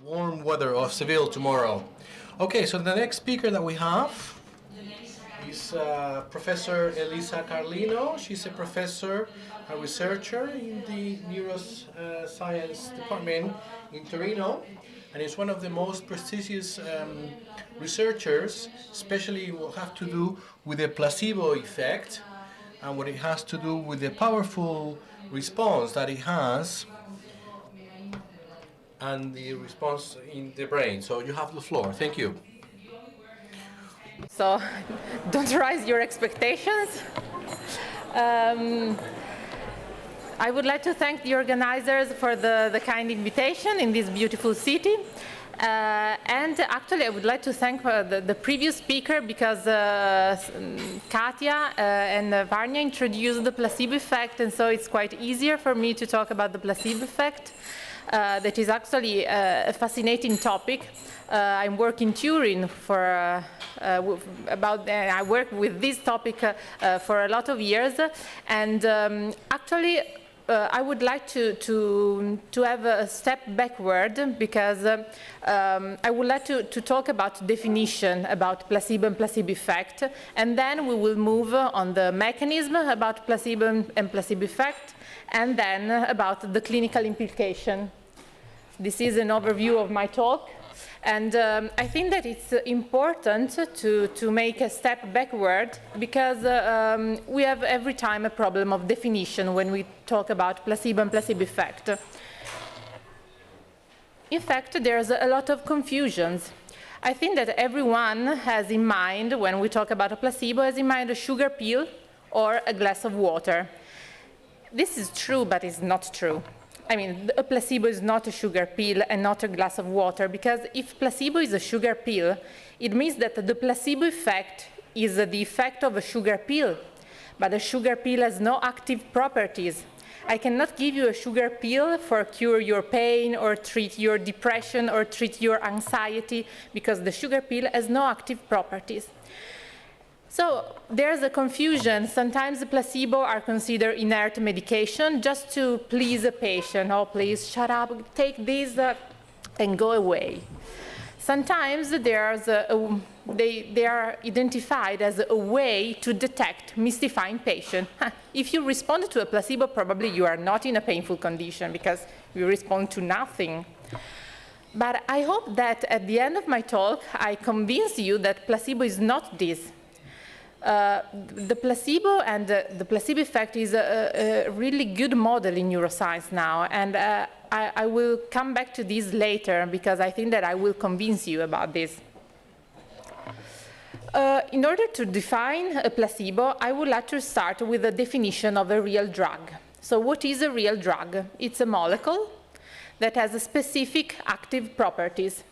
warm weather of Seville tomorrow. Okay, so the next speaker that we have is Professor Elisa Carlino. She's a professor, a researcher in the neuroscience department in Torino, and is one of the most prestigious researchers, especially what have to do with the placebo effect and what it has to do with the powerful response that it has and the response in the brain. So you have the floor. Thank you. So don't raise your expectations. I would like to thank the organizers for the kind invitation in this beautiful city. And actually, I would like to thank the previous speaker because Katia and Varnya introduced the placebo effect, and so it's quite easier for me to talk about the placebo effect. That is actually a fascinating topic. I'm working in Turin for I work with this topic for a lot of years, and actually I would like to have a step backward because I would like to talk about definition about placebo and placebo effect, and then we will move on the mechanism about placebo and placebo effect, and then about the clinical implication. This is an overview of my talk, and I think that it's important to make a step backward because we have every time a problem of definition when we talk about placebo and placebo effect. In fact, there's a lot of confusions. I think that everyone has in mind, when we talk about a placebo, has in mind a sugar pill or a glass of water. This is true, but it's not true. I mean, a placebo is not a sugar pill and not a glass of water, because if placebo is a sugar pill, it means that the placebo effect is the effect of a sugar pill, but a sugar pill has no active properties. I cannot give you a sugar pill for cure your pain or treat your depression or treat your anxiety, because the sugar pill has no active properties. So there's a confusion. Sometimes the placebo are considered inert medication just to please a patient. Oh, please shut up, take this and go away. Sometimes they are identified as a way to detect mystifying patient. If you respond to a placebo, probably you are not in a painful condition because you respond to nothing. But I hope that at the end of my talk, I convince you that placebo is not this. The placebo and the placebo effect is a really good model in neuroscience now, and I will come back to this later because I think that I will convince you about this. In order to define a placebo, I would like to start with a definition of a real drug. So what is a real drug? It's a molecule that has specific active properties.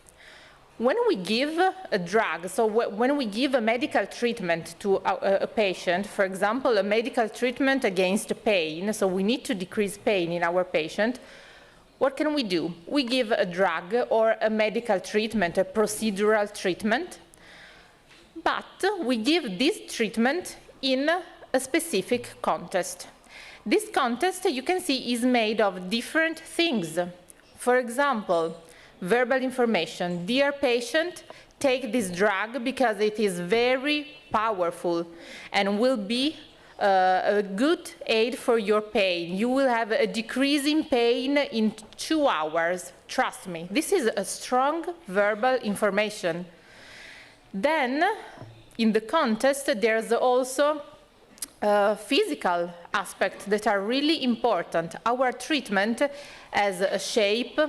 When we give a drug, so when we give a medical treatment to a patient, for example, a medical treatment against pain, so we need to decrease pain in our patient, what can we do? We give a drug or a medical treatment, a procedural treatment, but we give this treatment in a specific context. This context, you can see, is made of different things. For example, verbal information. Dear patient, take this drug because it is very powerful and will be a good aid for your pain. You will have a decrease in pain in 2 hours. Trust me. This is a strong verbal information. Then, in the context, there's also physical aspects that are really important. Our treatment has a shape,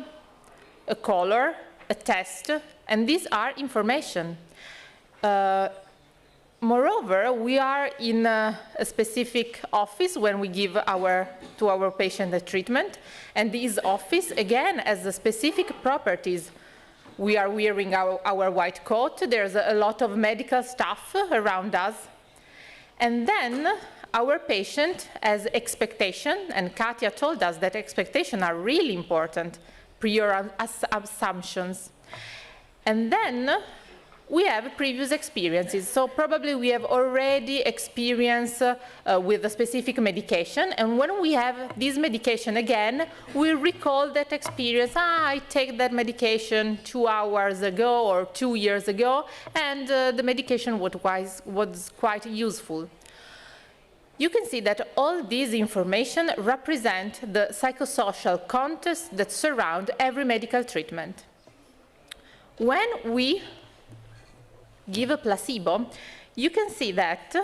a color, a test, and these are information. Moreover, we are in a specific office when we give to our patient a treatment, and this office, again, has the specific properties. We are wearing our white coat, there's a lot of medical staff around us, and then our patient has expectation, and Katia told us that expectations are really important. Prior assumptions. And then we have previous experiences. So probably we have already experienced with a specific medication, and when we have this medication again, we recall that experience. I take that medication 2 hours ago or 2 years ago, and the medication was quite useful. You can see that all this information represent the psychosocial context that surround every medical treatment. When we give a placebo, you can see that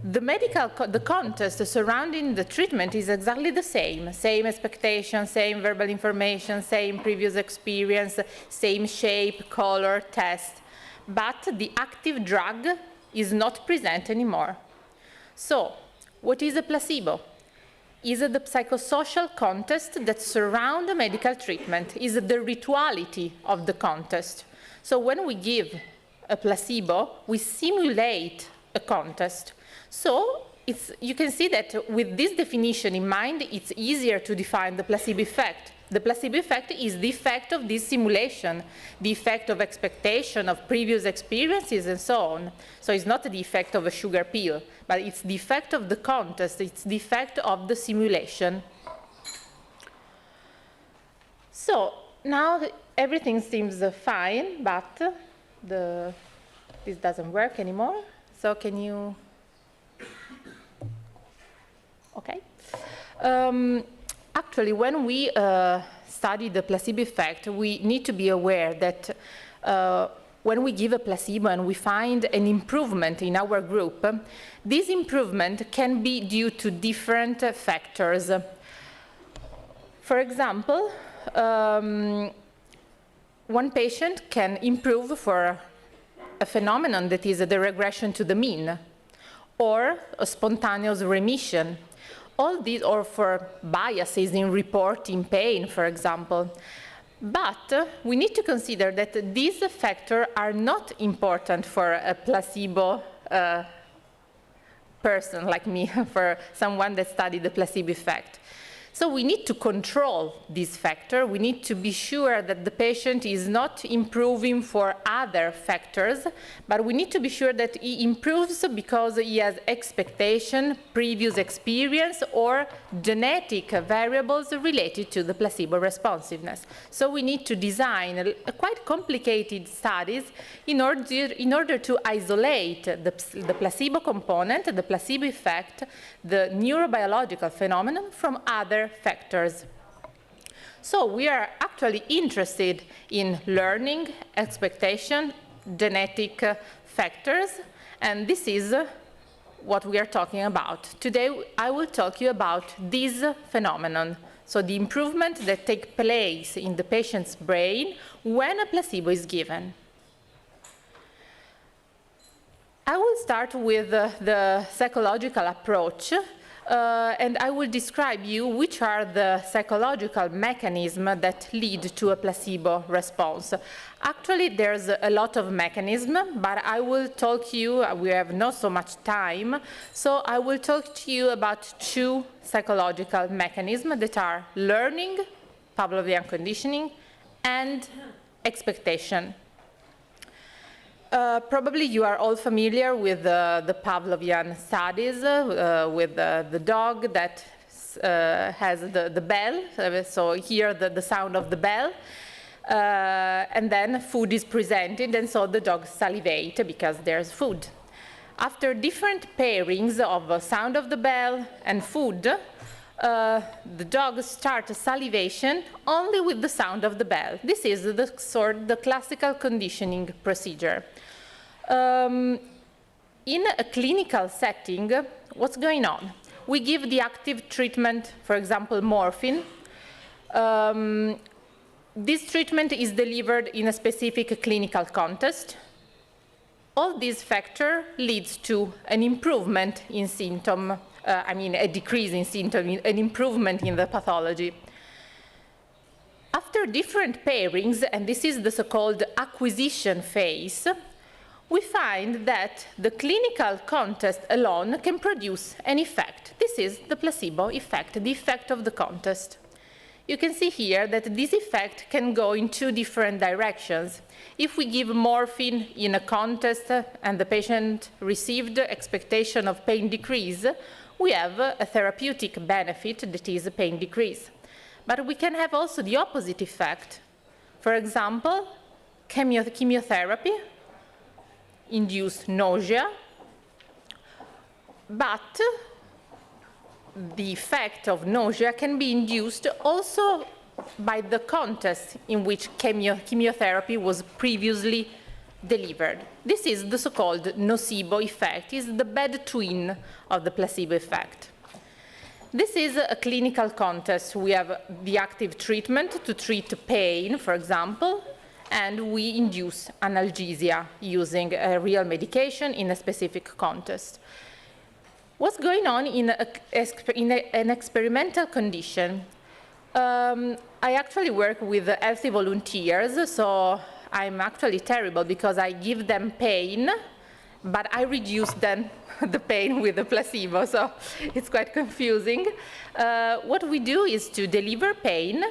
the context surrounding the treatment is exactly the same. Same expectation, same verbal information, same previous experience, same shape, color, test. But the active drug is not present anymore. So, what is a placebo? Is the psychosocial context that surrounds the medical treatment, is the rituality of the context. So when we give a placebo, we simulate a context. So you can see that with this definition in mind, it's easier to define the placebo effect. The placebo effect is the effect of this simulation, the effect of expectation of previous experiences and so on. So it's not the effect of a sugar pill, but it's the effect of the context, it's the effect of the simulation. So now everything seems fine, but this doesn't work anymore. So can you? Okay. Actually, when we study the placebo effect, we need to be aware that when we give a placebo and we find an improvement in our group, this improvement can be due to different factors. For example, one patient can improve for a phenomenon that is the regression to the mean, or a spontaneous remission. All these, or for biases in reporting pain, for example. But we need to consider that these factors are not important for a placebo person like me, for someone that studied the placebo effect. So we need to control this factor. We need to be sure that the patient is not improving for other factors, but we need to be sure that he improves because he has expectation, previous experience, or genetic variables related to the placebo responsiveness. So we need to design a quite complicated studies in order to isolate the placebo component, the placebo effect, the neurobiological phenomenon from other factors. So we are actually interested in learning, expectation, genetic factors, and this is what we are talking about. Today I will talk to you about this phenomenon, so the improvement that takes place in the patient's brain when a placebo is given. I will start with the psychological approach, and I will describe you which are the psychological mechanisms that lead to a placebo response. Actually, there's a lot of mechanisms, but I will talk to you, we have not so much time, so I will talk to you about two psychological mechanisms that are learning, Pavlovian conditioning, and expectation. Probably you are all familiar with the Pavlovian studies with the dog that has the bell, so here the sound of the bell, and then food is presented, and so the dog salivates because there's food. After different pairings of sound of the bell and food, the dog starts salivation only with the sound of the bell. This is the classical conditioning procedure. In a clinical setting, what's going on? We give the active treatment, for example, morphine. This treatment is delivered in a specific clinical context. All these factors leads to an improvement in symptom, a decrease in symptom, an improvement in the pathology. After different pairings, and this is the so-called acquisition phase, we find that the clinical context alone can produce an effect. This is the placebo effect, the effect of the context. You can see here that this effect can go in two different directions. If we give morphine in a contest and the patient received expectation of pain decrease, we have a therapeutic benefit that is a pain decrease. But we can have also the opposite effect. For example, chemotherapy induced nausea, but the effect of nausea can be induced also by the context in which chemotherapy was previously delivered. This is the so-called nocebo effect, is the bad twin of the placebo effect. This is a clinical context. We have the active treatment to treat pain, for example, and we induce analgesia using a real medication in a specific context. What's going on in an experimental condition? I actually work with healthy volunteers, so I'm actually terrible because I give them pain, but I reduce then the pain with the placebo, so it's quite confusing. What we do is to deliver pain.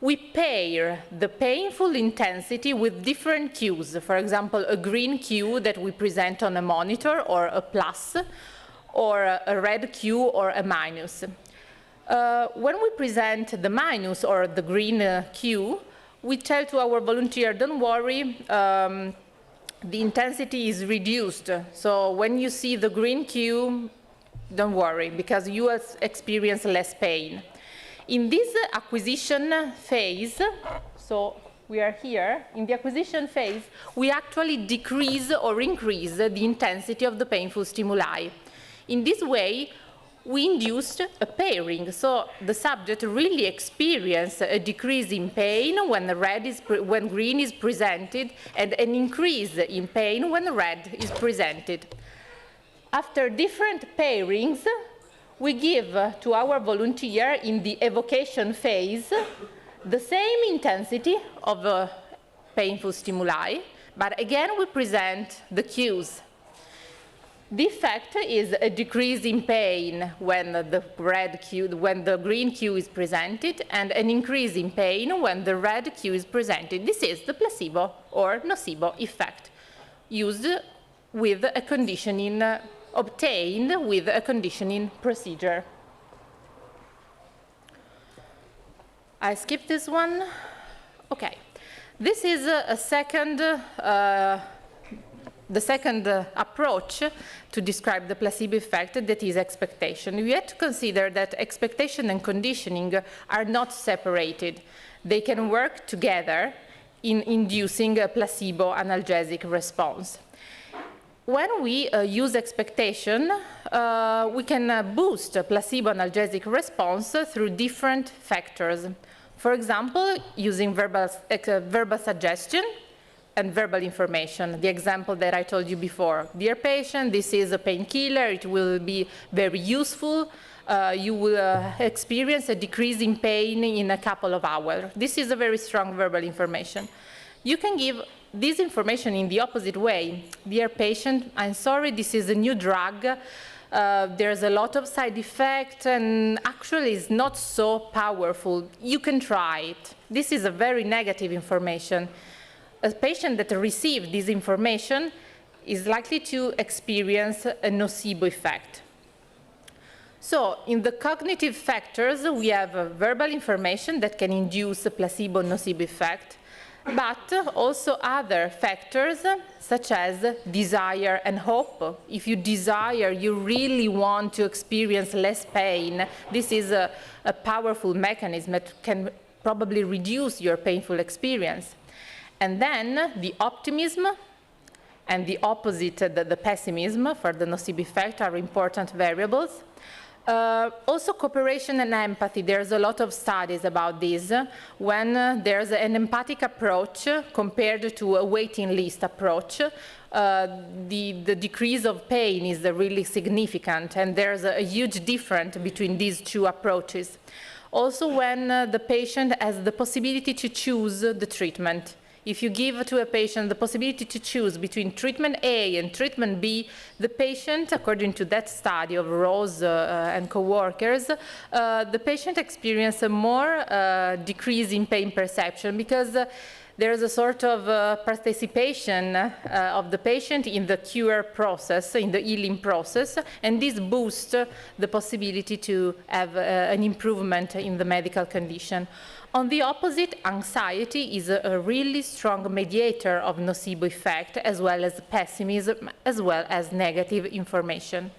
We pair the painful intensity with different cues. For example, a green cue that we present on a monitor, or a plus, or a red cue or a minus. When we present the minus or the green cue, we tell to our volunteer, don't worry, the intensity is reduced. So when you see the green cue, don't worry, because you will experience less pain. In this acquisition phase, so we are here, in the acquisition phase, we actually decrease or increase the intensity of the painful stimuli. In this way, we induced a pairing, so the subject really experienced a decrease in pain when green is presented, and an increase in pain when red is presented. After different pairings, we give to our volunteer in the evocation phase the same intensity of painful stimuli, but again we present the cues. The effect is a decrease in pain when the green cue is presented, and an increase in pain when the red cue is presented. This is the placebo or nocebo effect, used with a conditioning, obtained with a conditioning procedure. I skipped this one. Okay. This is the second approach to describe the placebo effect, that is expectation. We have to consider that expectation and conditioning are not separated. They can work together in inducing a placebo analgesic response. When we use expectation, we can boost a placebo analgesic response through different factors. For example, using verbal suggestion and verbal information. The example that I told you before. Dear patient, this is a painkiller. It will be very useful. You will experience a decrease in pain in a couple of hours. This is a very strong verbal information. You can give this information in the opposite way. Dear patient, I'm sorry, this is a new drug. There's a lot of side effects, and actually it's not so powerful. You can try it. This is a very negative information. A patient that receives this information is likely to experience a nocebo effect. So in the cognitive factors, we have verbal information that can induce a placebo-nocebo effect, but also other factors such as desire and hope. If you desire, you really want to experience less pain, this is a powerful mechanism that can probably reduce your painful experience. And then the optimism and the opposite, the pessimism for the nocebo effect are important variables. Also cooperation and empathy, there's a lot of studies about this. When there's an empathic approach compared to a waiting list approach, the decrease of pain is really significant, and there's a huge difference between these two approaches. Also when the patient has the possibility to choose the treatment. if you give to a patient the possibility to choose between treatment A and treatment B, the patient, according to that study of Rose and co-workers, the patient experiences a more decrease in pain perception, because there is a sort of participation of the patient in the cure process, in the healing process, and this boosts the possibility to have an improvement in the medical condition. On the opposite, anxiety is a really strong mediator of nocebo effect, as well as pessimism, as well as negative information.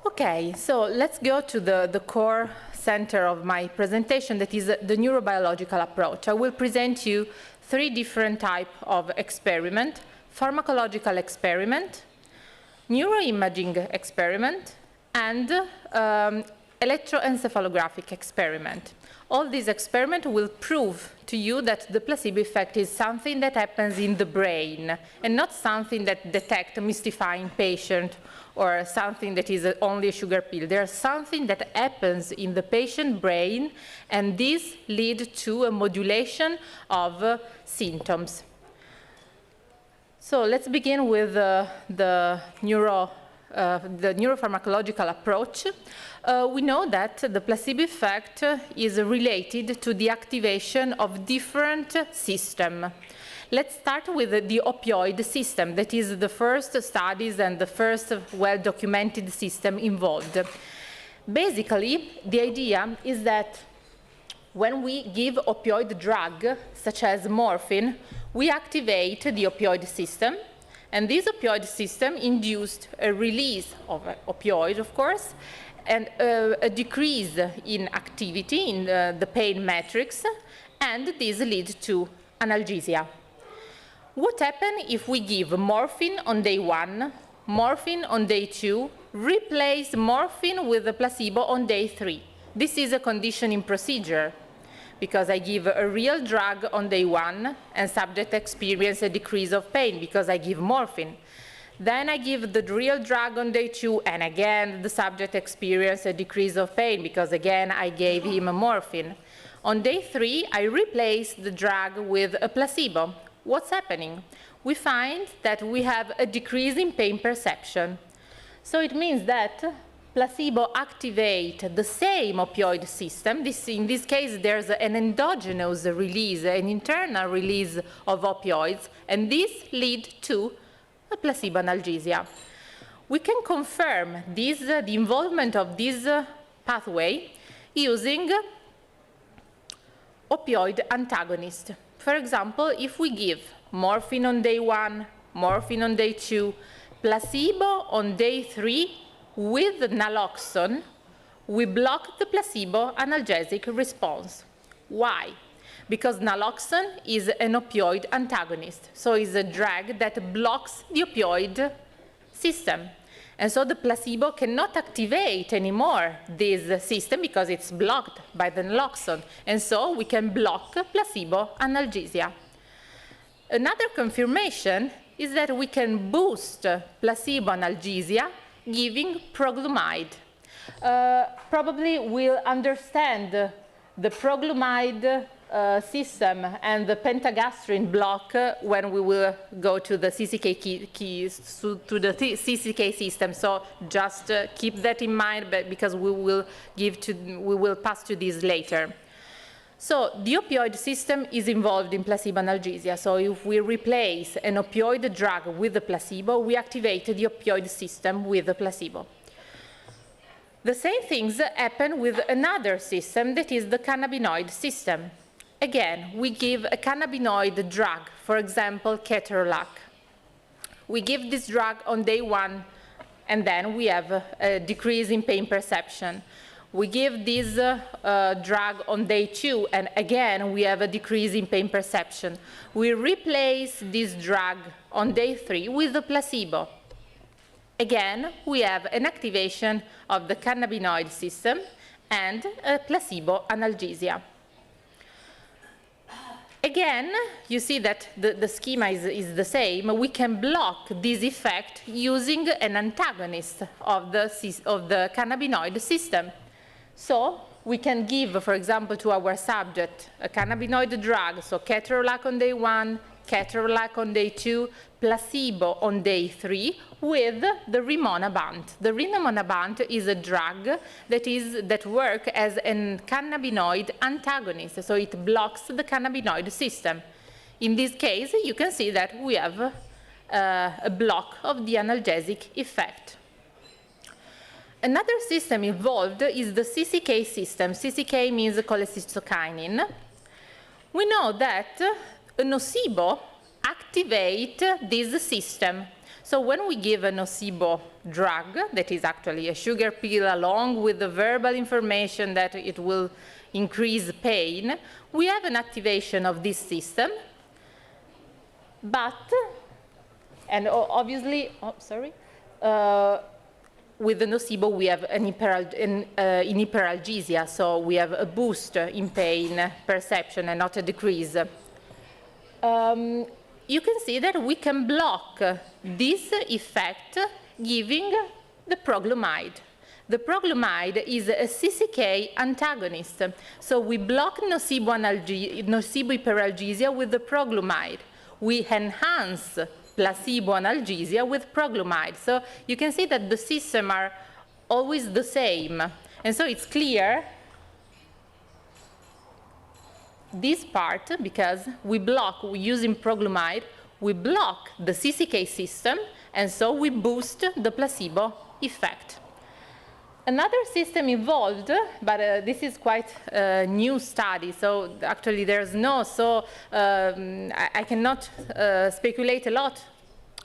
Okay, so let's go to the core center of my presentation, that is the neurobiological approach. I will present you 3 different types of experiment: pharmacological experiment, neuroimaging experiment, and electroencephalographic experiment. All these experiments will prove to you that the placebo effect is something that happens in the brain and not something that detects a mystifying patient or something that is only a sugar pill. There's something that happens in the patient brain, and this leads to a modulation of symptoms. So let's begin with the neuropharmacological approach. We know that the placebo effect is related to the activation of different systems. Let's start with the opioid system. That is the first studies and the first well-documented system involved. Basically, the idea is that when we give opioid drug, such as morphine, we activate the opioid system, and this opioid system induced a release of opioid, of course, and a decrease in activity in the pain matrix, and this leads to analgesia. What happens if we give morphine on day 1, morphine on day 2, replace morphine with a placebo on day 3? This is a conditioning procedure, because I give a real drug on day 1 and subject experience a decrease of pain because I give morphine. Then I give the real drug on day 2, and again the subject experience a decrease of pain because again I gave him a morphine. On day 3, I replace the drug with a placebo. What's happening? We find that we have a decrease in pain perception. So it means that placebo activate the same opioid system. In this case, there's an endogenous release, an internal release of opioids, and this leads to a placebo analgesia. We can confirm this, the involvement of this pathway using opioid antagonist. For example, if we give morphine on day 1, morphine on day 2, placebo on day 3 with naloxone, we block the placebo analgesic response. Why? Because naloxone is an opioid antagonist, so it's a drug that blocks the opioid system. And so the placebo cannot activate anymore this system because it's blocked by the naloxone. And so we can block placebo analgesia. Another confirmation is that we can boost placebo analgesia giving proglumide. Probably we'll understand the proglumide system and the pentagastrin block when we will go to the CCK CCK system. So just keep that in mind, because we will pass to this later. So the opioid system is involved in placebo analgesia. So if we replace an opioid drug with a placebo, we activate the opioid system with the placebo. The same things happen with another system, that is the cannabinoid system. Again, we give a cannabinoid drug, for example, ketorolac. We give this drug on day 1, and then we have a decrease in pain perception. We give this drug on day 2, and again, we have a decrease in pain perception. We replace this drug on day 3 with a placebo. Again, we have an activation of the cannabinoid system and a placebo analgesia. Again, you see that the schema is the same. We can block this effect using an antagonist of the cannabinoid system. So we can give, for example, to our subject a cannabinoid drug, so ketorolac on day 1, ketorolac on day 2, placebo on day 3, with the rimonabant. The rimonabant is a drug that works as a cannabinoid antagonist, so it blocks the cannabinoid system. In this case, you can see that we have a block of the analgesic effect. Another system involved is the CCK system. CCK means cholecystokinin. We know that a nocebo activates this system. So when we give a nocebo drug, that is actually a sugar pill along with the verbal information that it will increase pain, we have an activation of this system. But, and obviously, with the nocebo, we have in hyperalgesia, so we have a boost in pain perception and not a decrease. You can see that we can block this effect giving the proglumide. The proglumide is a CCK antagonist, so we block nocebo hyperalgesia with the proglumide. We enhance placebo analgesia with proglumide. So you can see that the systems are always the same. And so it's clear this part, because using proglumide, we block the CCK system, and so we boost the placebo effect. Another system involved, but this is quite a new study, so actually there's no, I cannot speculate a lot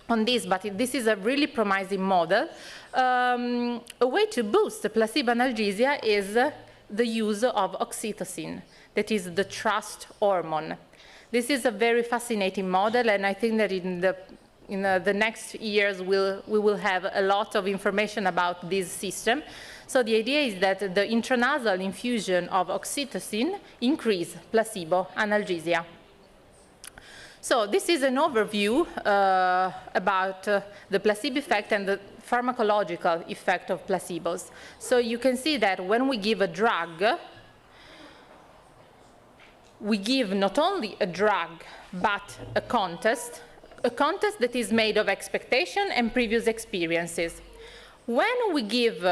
on this, but this is a really promising model. A way to boost the placebo analgesia is the use of oxytocin, that is the trust hormone. This is a very fascinating model, and I think that in the next years we will have a lot of information about this system. So the idea is that the intranasal infusion of oxytocin increases placebo analgesia. So this is an overview about the placebo effect and the pharmacological effect of placebos. So you can see that when we give a drug, we give not only a drug, but a contest that is made of expectation and previous experiences. When we give,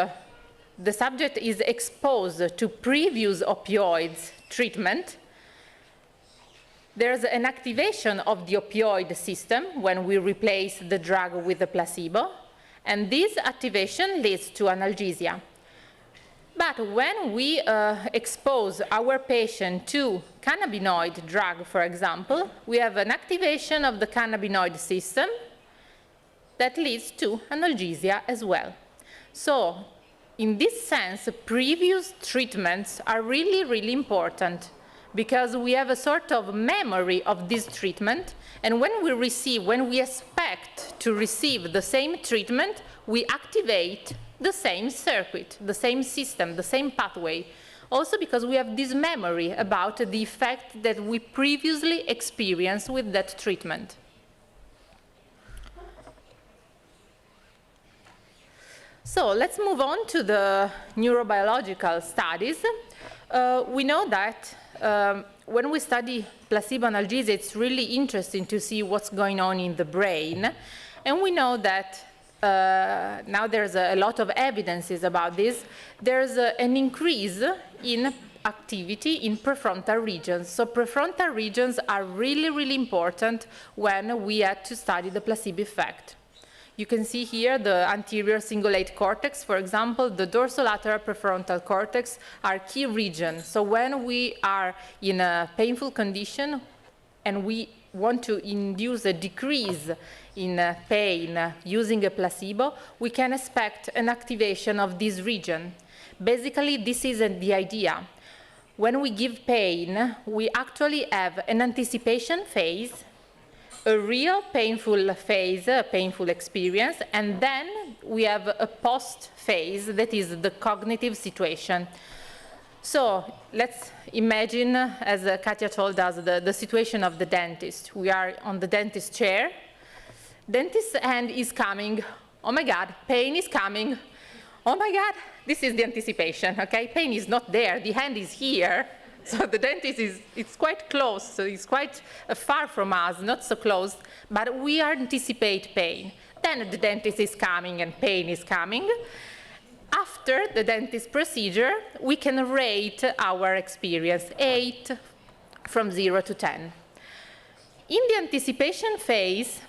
the subject is exposed to previous opioids treatment, there's an activation of the opioid system when we replace the drug with the placebo, and this activation leads to analgesia. But when we expose our patient to cannabinoid drug, for example, we have an activation of the cannabinoid system that leads to analgesia as well. So, in this sense, previous treatments are really, really important, because we have a sort of memory of this treatment, and when we expect to receive the same treatment, we activate the same circuit, the same system, the same pathway, also because we have this memory about the effect that we previously experienced with that treatment. So let's move on to the neurobiological studies. We know that when we study placebo analgesia, it's really interesting to see what's going on in the brain. And we know that now there's a lot of evidences about this. There's an increase in activity in prefrontal regions. So prefrontal regions are really, really important when we had to study the placebo effect. You can see here the anterior cingulate cortex, for example, the dorsolateral prefrontal cortex are key regions. So when we are in a painful condition and we want to induce a decrease in pain using a placebo, we can expect an activation of this region. Basically, this is the idea. When we give pain, we actually have an anticipation phase, a real painful phase, a painful experience, and then we have a post phase that is the cognitive situation. So let's imagine, as Katia told us, the situation of the dentist. We are on the dentist chair. Dentist's hand is coming. Oh my God, pain is coming. oh my God, this is the anticipation, okay? Pain is not there, the hand is here. So the dentist it's quite close, so it's quite far from us, not so close, but we anticipate pain. Then the dentist is coming and pain is coming. After the dentist procedure, we can rate our experience, 8 from 0 to 10. In the anticipation phase,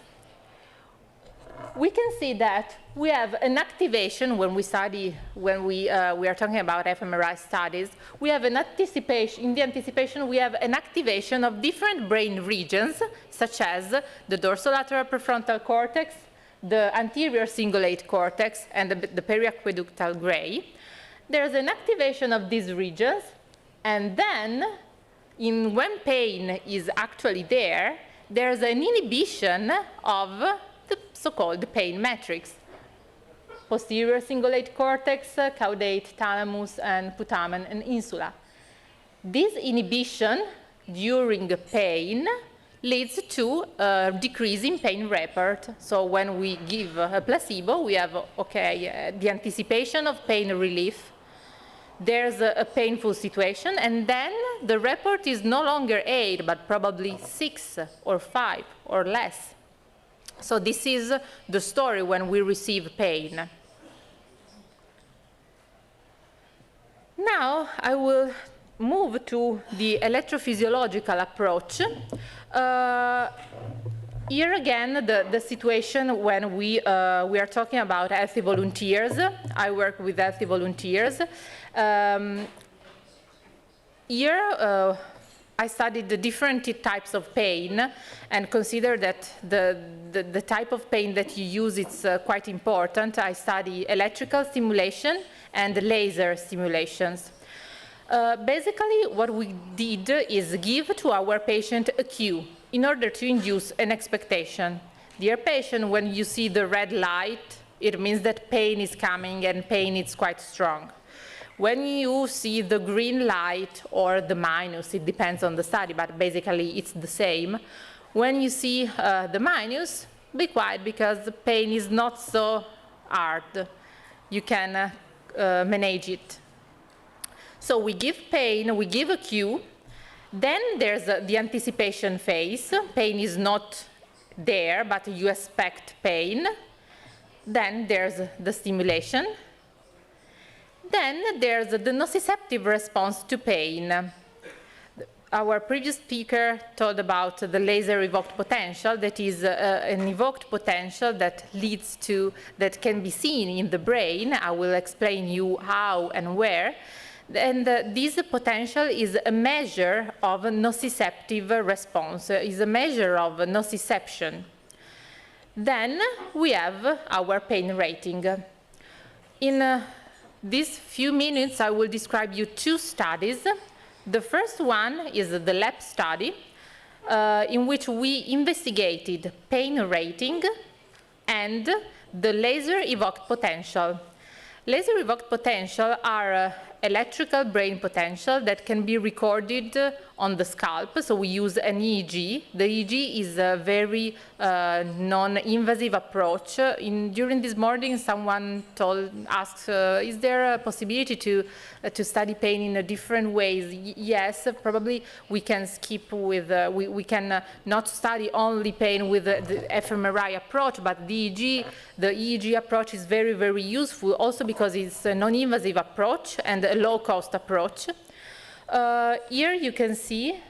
we can see that we have an activation when we study, when we are talking about fMRI studies, we have an anticipation, in the anticipation we have an activation of different brain regions, such as the dorsolateral prefrontal cortex, the anterior cingulate cortex, and the periaqueductal gray. There's an activation of these regions, and then when pain is actually there, there's an inhibition of the so-called pain matrix. Posterior cingulate cortex, caudate, thalamus, and putamen and insula. This inhibition during pain leads to a decrease in pain report. So when we give a placebo, we have, the anticipation of pain relief. There's a painful situation, and then the report is no longer 8, but probably 6 or 5 or less. So this is the story when we receive pain. Now I will move to the electrophysiological approach. Here again, the situation when we are talking about healthy volunteers. I work with healthy volunteers. Here, I studied the different types of pain and consider that the type of pain that you use is quite important. I study electrical stimulation and laser stimulations. Basically, what we did is give to our patient a cue in order to induce an expectation. Dear patient, when you see the red light, it means that pain is coming and pain is quite strong. When you see the green light or the minus, it depends on the study, but basically it's the same. When you see the minus, be quiet because the pain is not so hard. You can manage it. So we give pain, we give a cue. Then there's the anticipation phase. Pain is not there, but you expect pain. Then there's the stimulation. Then there's the nociceptive response to pain. Our previous speaker told about the laser evoked potential. That is an evoked potential that leads to, that can be seen in the brain. I will explain you how and where. And this potential is a measure of a nociceptive response, is a measure of nociception. Then we have our pain rating. In these few minutes, I will describe you 2 studies. The first one is the lab study, in which we investigated pain rating and the laser evoked potential. Laser evoked potential are electrical brain potential that can be recorded on the scalp. So we use an EEG. The EEG is a very non-invasive approach. During this morning, someone asked, is there a possibility to study pain in a different ways? Yes, probably we can skip with, we can not study only pain with the fMRI approach, but the EEG approach is very, very useful also because it's a non-invasive approach and a low-cost approach. Here you can see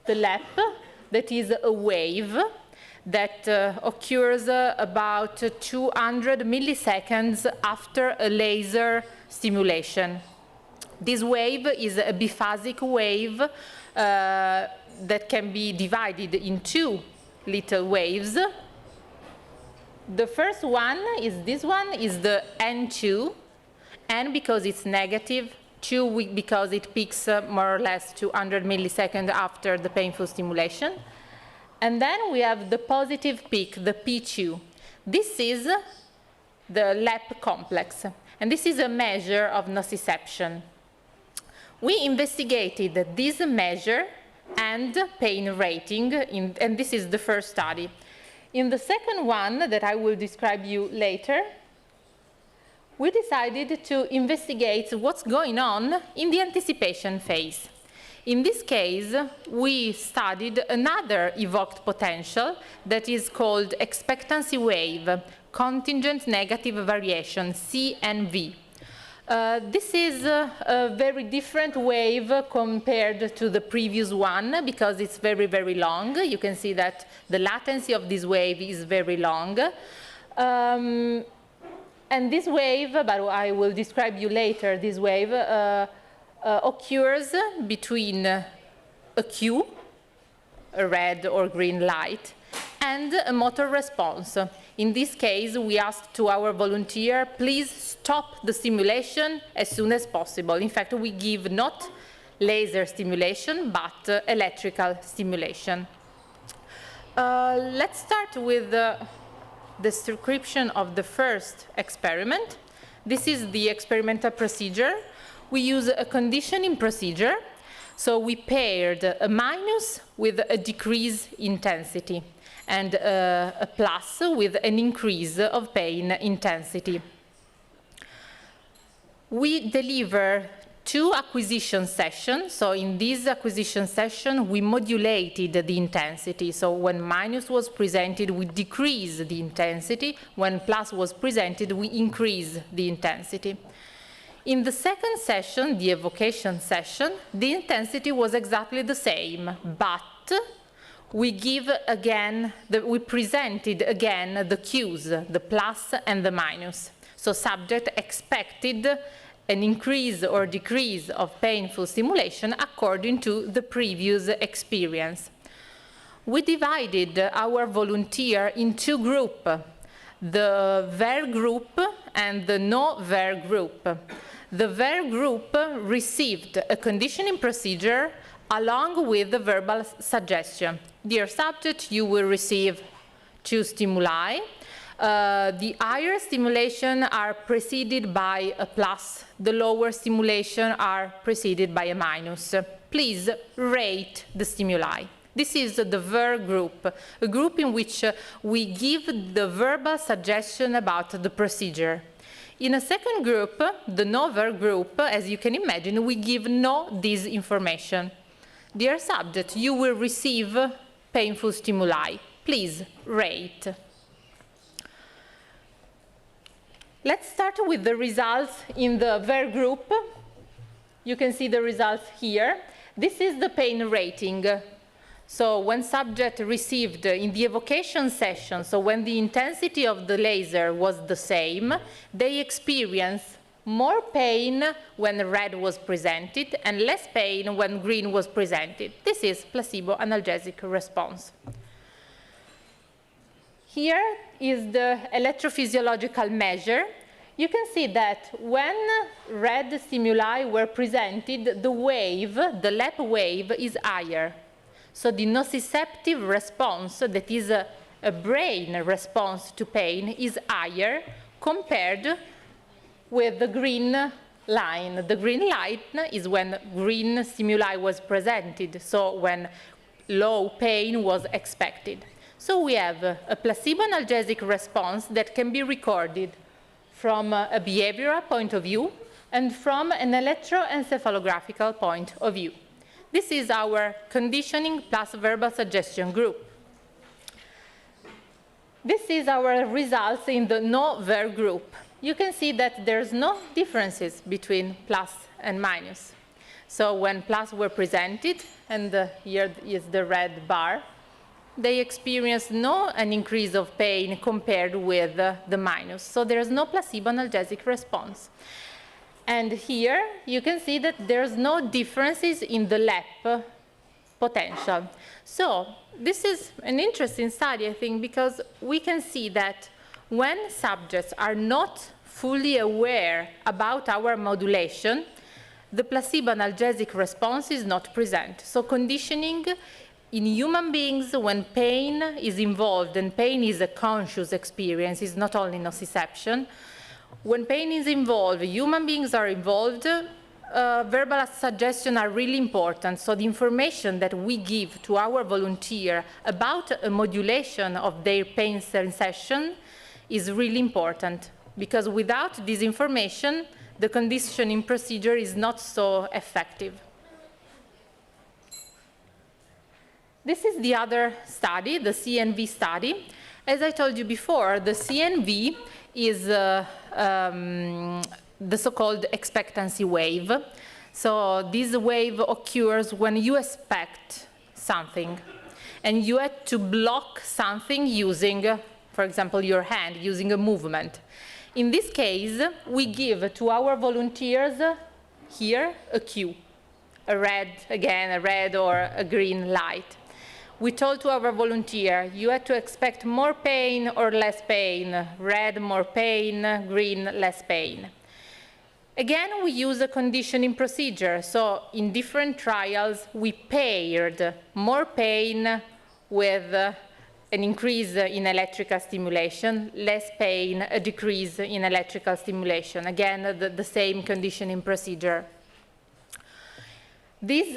the LEP, that is a wave that occurs about 200 milliseconds after a laser stimulation. This wave is a biphasic wave that can be divided in 2 little waves. The first one is this one, is the N2, N because it's negative, 2 because it peaks more or less 200 milliseconds after the painful stimulation. And then we have the positive peak, the P2. This is the LEP complex, and this is a measure of nociception. We investigated this measure and pain rating, and this is the first study. In the second one that I will describe you later, we decided to investigate what's going on in the anticipation phase. In this case, we studied another evoked potential that is called expectancy wave, contingent negative variation, CNV. This is a very different wave compared to the previous one because it's very, very long. You can see that the latency of this wave is very long. And this wave, but I will describe you later, this wave occurs between a cue, a red or green light, and a motor response. In this case, we asked to our volunteer, please stop the stimulation as soon as possible. In fact, we give not laser stimulation, but electrical stimulation. Let's start with the description of the first experiment. This is the experimental procedure. We use a conditioning procedure. So we paired a minus with a decrease intensity and a plus with an increase of pain intensity. We deliver 2 acquisition sessions. So in this acquisition session, we modulated the intensity. So when minus was presented, we decrease the intensity. When plus was presented, we increase the intensity. In the second session, the evocation session, the intensity was exactly the same, but we presented again the cues, the plus and the minus. So subject expected an increase or decrease of painful stimulation according to the previous experience. We divided our volunteer in 2 groups, the VER group and the no VER group. The VER group received a conditioning procedure along with the verbal suggestion. Dear subject, you will receive 2 stimuli. The higher stimulation are preceded by a plus. The lower stimulation are preceded by a minus. Please rate the stimuli. This is the VER group, a group in which we give the verbal suggestion about the procedure. In a second group, the no VER group, as you can imagine, we give no this information. Dear subject, you will receive painful stimuli. Please rate. Let's start with the results in the VER group. You can see the results here. This is the pain rating. So when subject received in the evocation session, so when the intensity of the laser was the same, they experienced more pain when red was presented and less pain when green was presented. This is placebo analgesic response. Here is the electrophysiological measure. You can see that when red stimuli were presented, the wave, the LEP wave, is higher. So the nociceptive response, that is a brain response to pain, is higher compared with the green line. The green line is when green stimuli was presented, so when low pain was expected. So we have a placebo analgesic response that can be recorded from a behavioral point of view and from an electroencephalographical point of view. This is our conditioning plus verbal suggestion group. This is our results in the no VER group. You can see that there's no differences between plus and minus. So when plus were presented, and here is the red bar, they experienced an increase of pain compared with the minus. So there's no placebo analgesic response. And here you can see that there's no differences in the LEP potential. So this is an interesting study, I think, because we can see that when subjects are not fully aware about our modulation, the placebo analgesic response is not present. So conditioning in human beings, when pain is involved, and pain is a conscious experience, it's not only nociception. When pain is involved, human beings are involved, verbal suggestions are really important. So the information that we give to our volunteer about a modulation of their pain sensation is really important. because without this information, the conditioning procedure is not so effective. This is the other study, the CNV study. As I told you before, the CNV is the so-called expectancy wave. So this wave occurs when you expect something, and you had to block something using, for example, your hand, using a movement. In this case, we give to our volunteers here a cue, a red or a green light. We told to our volunteer, you had to expect more pain or less pain, red, more pain, green, less pain. Again, we use a conditioning procedure. So in different trials, we paired more pain with an increase in electrical stimulation, less pain, a decrease in electrical stimulation. Again, the same conditioning procedure. These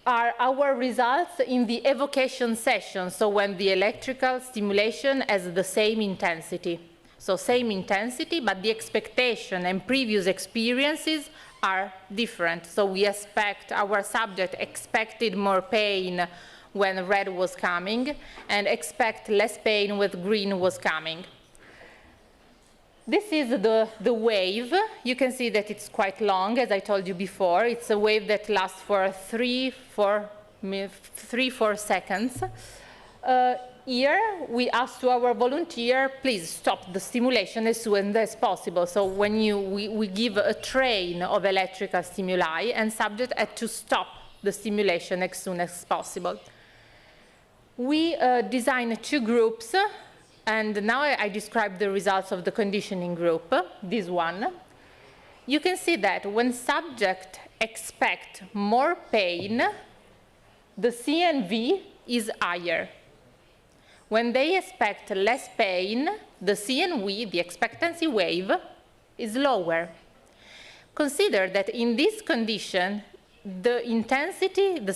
are our results in the evocation session, so when the electrical stimulation has the same intensity. So same intensity, but the expectation and previous experiences are different. So we expect, our subject expected more pain when red was coming, and expect less pain when green was coming. This is the wave. You can see that it's quite long, as I told you before. It's a wave that lasts for 3-4 seconds. Here, we ask to our volunteer, please stop the stimulation as soon as possible. So when we give a train of electrical stimuli, and subject had to stop the stimulation as soon as possible. We designed 2 groups. And now I describe the results of the conditioning group, this one. You can see that when subjects expect more pain, the CNV is higher. When they expect less pain, the CNV, the expectancy wave, is lower. Consider that in this condition, the intensity of the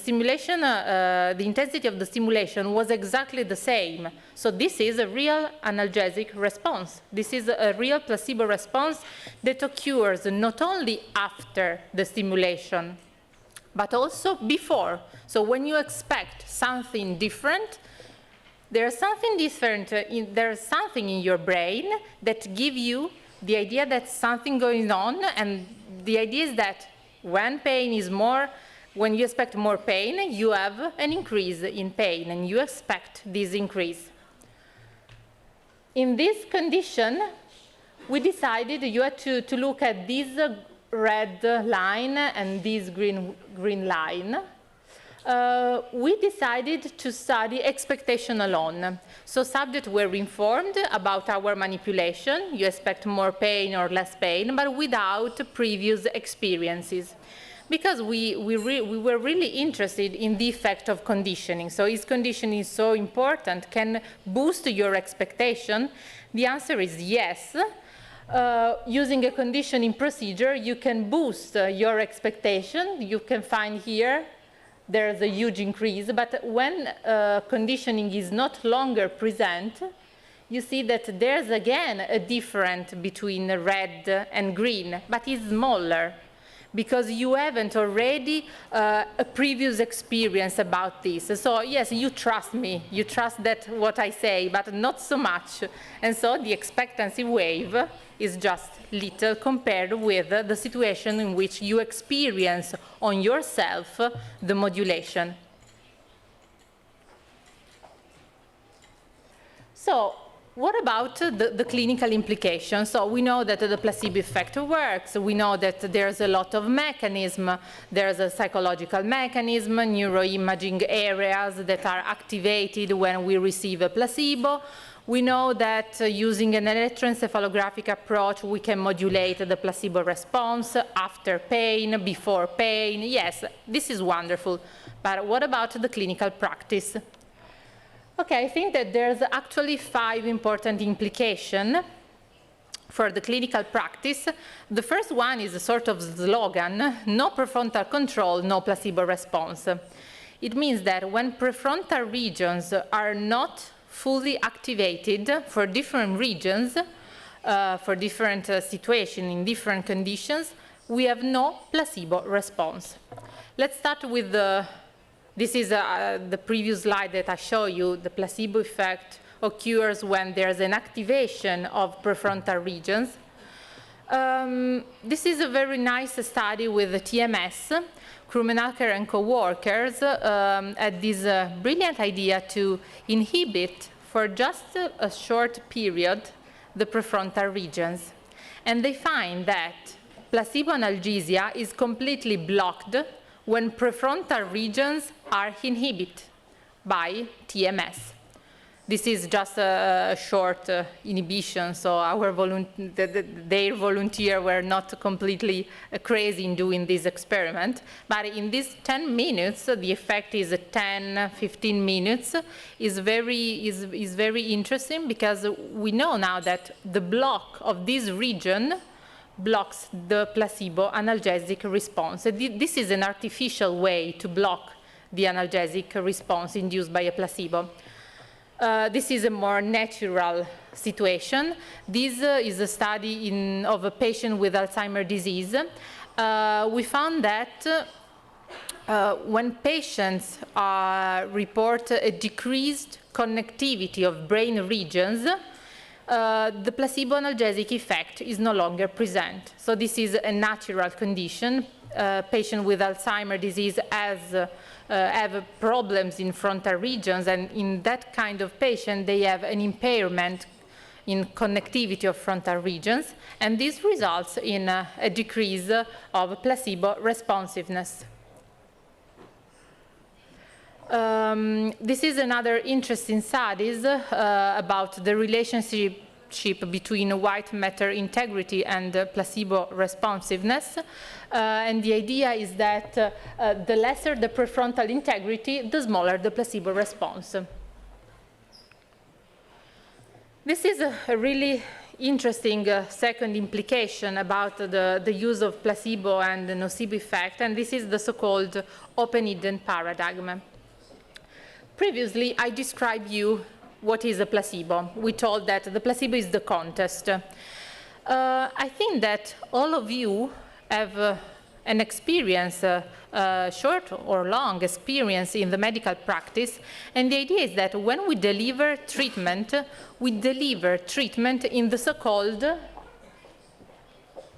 stimulation was exactly the same. So this is a real analgesic response. This is a real placebo response that occurs not only after the stimulation, but also before. So when you expect something different, there's something in your brain that gives you the idea that something going on, and the idea is that when you expect more pain, you have an increase in pain, and you expect this increase. In this condition, we decided you had to look at this red line and this green line. We decided to study expectation alone. So subjects were informed about our manipulation. You expect more pain or less pain, but without previous experiences. Because we were really interested in the effect of conditioning. So is conditioning so important? Can boost your expectation? The answer is yes. Using a conditioning procedure, you can boost your expectation. You can find here there's a huge increase, but when conditioning is not longer present, you see that there's again a difference between red and green, but it's smaller, because you haven't already a previous experience about this. So yes, you trust me, you trust that what I say, but not so much. And so the expectancy wave is just little compared with the situation in which you experience on yourself the modulation. So what about the clinical implications? So we know that the placebo effect works. We know that there's a lot of mechanism. There's a psychological mechanism, neuroimaging areas that are activated when we receive a placebo. We know that using an electroencephalographic approach, we can modulate the placebo response after pain, before pain. Yes, this is wonderful. But what about the clinical practice? Okay, I think that there's actually 5 important implications for the clinical practice. The first one is a sort of slogan: no prefrontal control, no placebo response. It means that when prefrontal regions are not fully activated for different regions, for different situations in different conditions, we have no placebo response. Let's start with this is the previous slide that I showed you. The placebo effect occurs when there's an activation of prefrontal regions. This is a very nice study with the TMS. Krumenacker and co-workers had this brilliant idea to inhibit for just a short period the prefrontal regions. And they find that placebo analgesia is completely blocked when prefrontal regions are inhibited by TMS. This is just a short inhibition, so their volunteers were not completely crazy in doing this experiment. But in these 10 minutes, the effect is 10, 15 minutes, is very interesting, because we know now that the block of this region blocks the placebo analgesic response. This is an artificial way to block the analgesic response induced by a placebo. This is a more natural situation. This is a study of a patient with Alzheimer's disease. We found that when patients report a decreased connectivity of brain regions, the placebo analgesic effect is no longer present. So this is a natural condition. Patient with Alzheimer's disease have problems in frontal regions, and in that kind of patient, they have an impairment in connectivity of frontal regions, and this results in a decrease of placebo responsiveness. This is another interesting studies about the relationship between white matter integrity and placebo responsiveness. And the idea is that the lesser the prefrontal integrity, the smaller the placebo response. This is a really interesting second implication about the use of placebo and the nocebo effect, and this is the so-called open-hidden paradigm. Previously, I described you what is a placebo. We told that the placebo is the contest. I think that all of you have an experience, short or long experience in the medical practice, and the idea is that when we deliver treatment in the so-called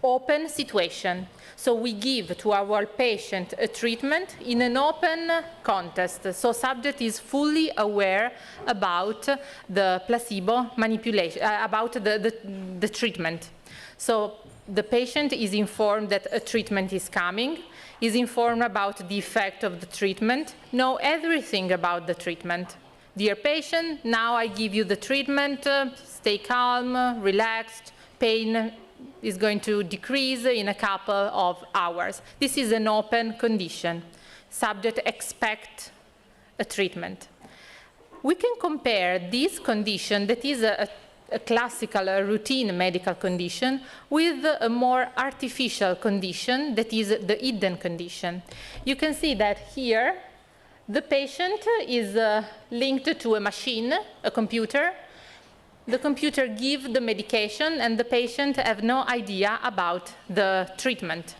open situation. So we give to our patient a treatment in an open context. So subject is fully aware about the placebo manipulation, about the treatment. So the patient is informed that a treatment is coming, is informed about the effect of the treatment, know everything about the treatment. Dear patient, now I give you the treatment, stay calm, relaxed, pain is going to decrease in a couple of hours. This is an open condition. Subject expect a treatment. We can compare this condition, that is a classical, routine medical condition, with a more artificial condition, that is the hidden condition. You can see that here the patient is linked to a machine, a computer. The computer gives the medication, and the patient have no idea about the treatment.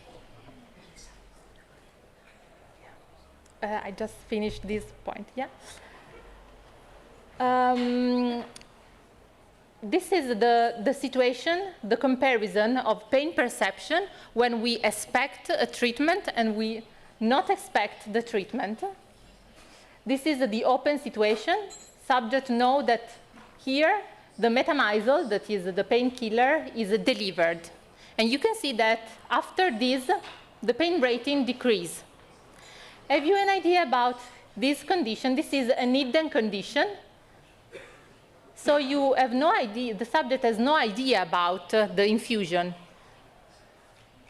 I just finished this point, yeah? This is the situation, the comparison of pain perception when we expect a treatment and we not expect the treatment. This is the open situation. Subject know that here the metamizole, that is the painkiller, is delivered. And you can see that after this, the pain rating decreases. Have you an idea about this condition? This is a hidden condition. So you have no idea, the subject has no idea about the infusion.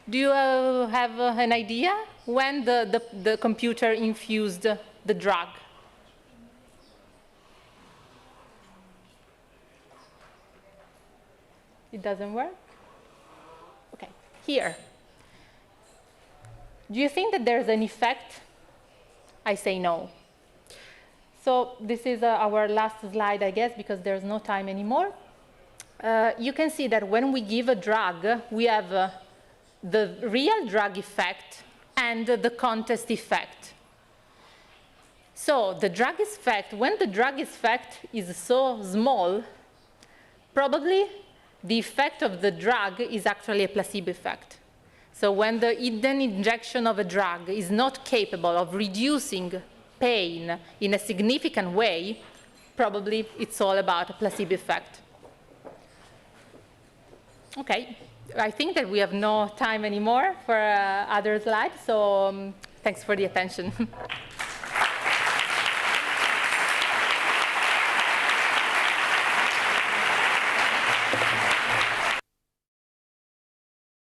Do you have an idea when the computer infused the drug? It doesn't work? Okay, here. Do you think that there's an effect? I say no. So this is our last slide, I guess, because there's no time anymore. you can see that when we give a drug, we have the real drug effect and the contest effect. So the drug effect, when the drug effect is so small, probably the effect of the drug is actually a placebo effect. So when the hidden injection of a drug is not capable of reducing pain in a significant way, probably it's all about a placebo effect. Okay, I think that we have no time anymore for other slides, so thanks for the attention.